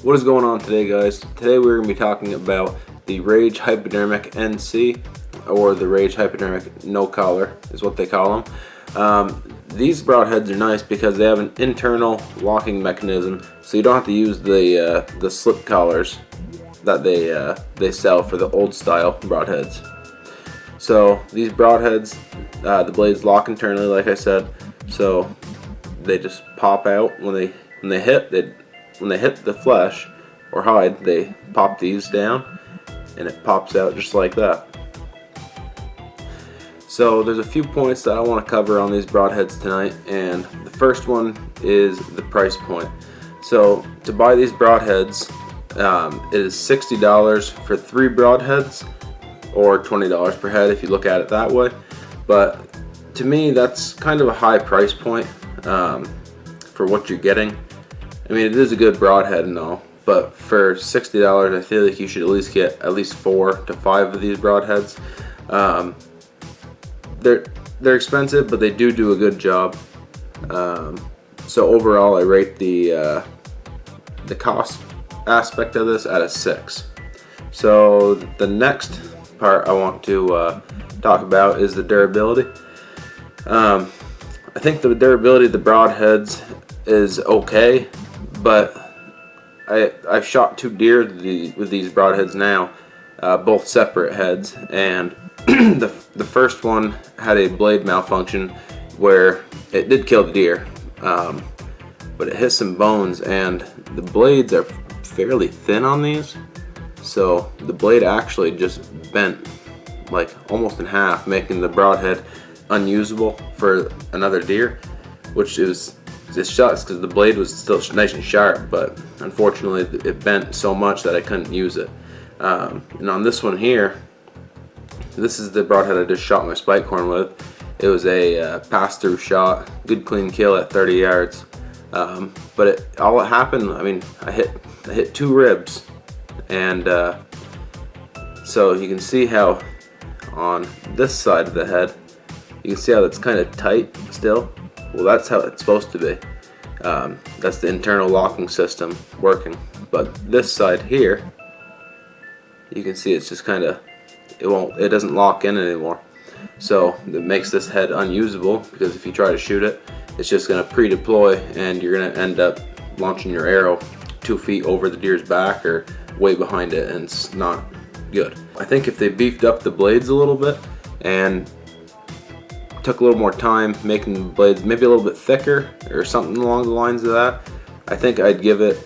What is going on today, guys? Today we're going to be talking about the Rage Hypodermic NC, or the Rage Hypodermic No Collar is what they call them. These broadheads are nice because they have an internal locking mechanism, so you don't have to use the slip collars that they sell for the old style broadheads. So these broadheads, the blades lock internally, like I said, so they just pop out when they hit the flesh or hide. They pop these down, and it pops out just like that. So there's a few points that I want to cover on these broadheads tonight, and the first one is the price point. So to buy these broadheads, it is $60 for 3 broadheads, or $20 per head if you look at it that way. But to me, that's kind of a high price point for what you're getting. I mean, it is a good broadhead and all, but for $60, I feel like you should at least get at least 4 to 5 of these broadheads. They're expensive, but they do a good job. So overall, I rate the cost aspect of this at a 6. So the next part I want to talk about is the durability. I think the durability of the broadheads is okay, but I've shot 2 deer with these broadheads now, both separate heads, and the first one had a blade malfunction where it did kill the deer, but it hit some bones, and the blades are fairly thin on these, so the blade actually just bent like almost in half, making the broadhead unusable for another deer, which is just sucks because the blade was still nice and sharp, but unfortunately it bent so much that I couldn't use it. And on this one here, this is the broadhead I just shot my spike horn with. It was a pass-through shot, good clean kill at 30 yards. But all it happened, I mean, I hit 2 ribs, and so you can see how on this side of the head, you can see how it's kind of tight still. Well, that's how it's supposed to be. That's the internal locking system working. But this side here, you can see it's just kind of, it doesn't lock in anymore. So it makes this head unusable, because if you try to shoot it, it's just going to pre-deploy, and you're going to end up launching your arrow 2 feet over the deer's back or way behind it, and it's not good. I think if they beefed up the blades a little bit and took a little more time making the blades maybe a little bit thicker or something along the lines of that, I think I'd give it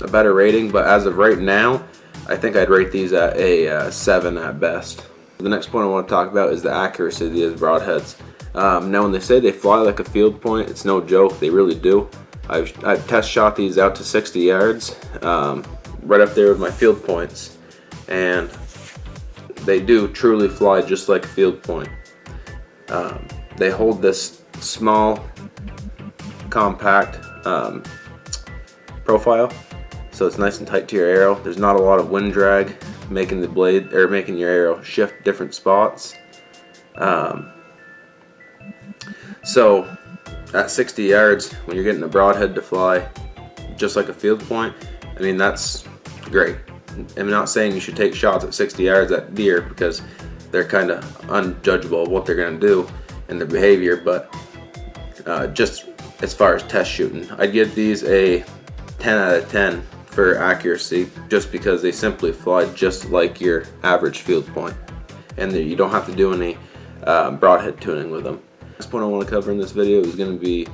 a better rating. But as of right now, I think I'd rate these at a 7 at best. The next point I want to talk about is the accuracy of these broadheads. Now when they say they fly like a field point, it's no joke, they really do. I've test shot these out to 60 yards, right up there with my field points, and they do truly fly just like a field point. They hold this small, compact profile, so it's nice and tight to your arrow. There's not a lot of wind drag making the blade, or making your arrow shift different spots. So at 60 yards, when you're getting a broadhead to fly just like a field point, I mean, that's great. I'm not saying you should take shots at 60 yards at deer, because they're kind of unjudgeable of what they're going to do and their behavior, but just as far as test shooting, I'd give these a 10 out of 10 for accuracy, just because they simply fly just like your average field point, and you don't have to do any broadhead tuning with them. The next point I want to cover in this video is going to be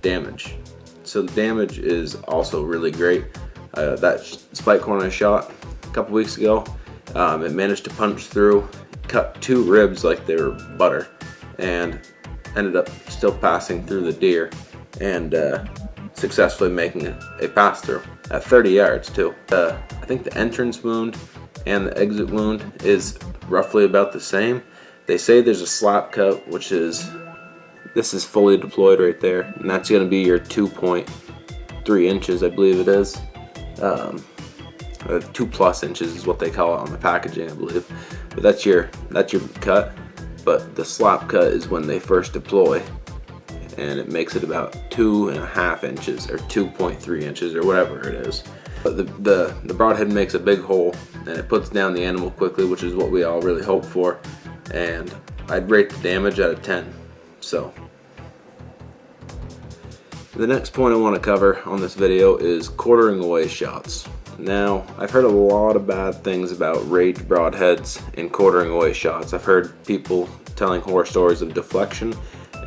damage. So the damage is also really great. That spike horn I shot a couple weeks ago, it managed to punch through, cut 2 ribs like they were butter, and ended up still passing through the deer, and successfully making a pass through at 30 yards too. I think the entrance wound and the exit wound is roughly about the same. They say there's a slap cut, which is, this is fully deployed right there, and that's going to be your 2.3 inches, I believe it is. 2+ inches is what they call it on the packaging, I believe. But that's your cut. But the slap cut is when they first deploy, and it makes it about 2.5 inches or 2.3 inches or whatever it is. But the broadhead makes a big hole and it puts down the animal quickly, which is what we all really hope for, and I'd rate the damage out of 10. So the next point I want to cover on this video is quartering away shots. Now, I've heard a lot of bad things about rage broadheads and quartering away shots. I've heard people telling horror stories of deflection,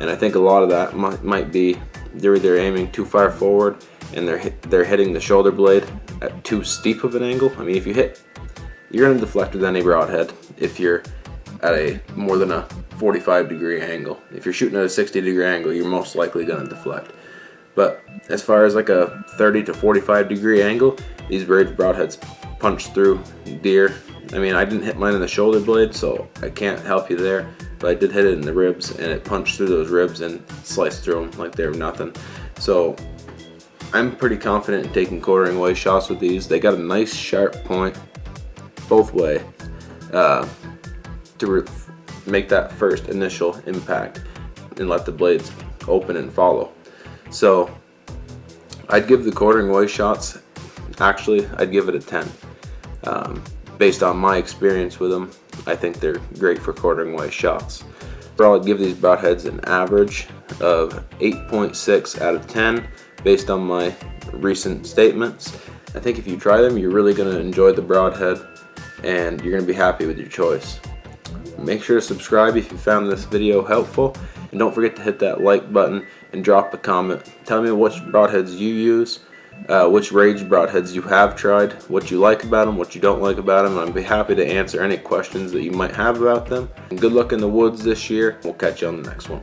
and I think a lot of that might be they're either aiming too far forward and they're hitting the shoulder blade at too steep of an angle. I mean, if you're going to deflect with any broadhead if you're at a more than a 45-degree angle. If you're shooting at a 60-degree angle, you're most likely going to deflect. But as far as like a 30 to 45-degree angle, these rage broadheads punch through deer. I mean, I didn't hit mine in the shoulder blade, so I can't help you there, but I did hit it in the ribs, and it punched through those ribs and sliced through them like they were nothing. So I'm pretty confident in taking quartering away shots with these. They got a nice sharp point both way to make that first initial impact and let the blades open and follow. So I'd give the quartering away shots, actually I'd give it a 10. Based on my experience with them, I think they're great for quartering away shots. Overall, I'd give these broadheads an average of 8.6 out of 10 based on my recent statements. I think if you try them, you're really going to enjoy the broadhead and you're going to be happy with your choice. Make sure to subscribe if you found this video helpful, and don't forget to hit that like button and drop a comment. Tell me which broadheads you use, which rage broadheads you have tried, what you like about them, what you don't like about them, and I'd be happy to answer any questions that you might have about them. And good luck in the woods this year. We'll catch you on the next one.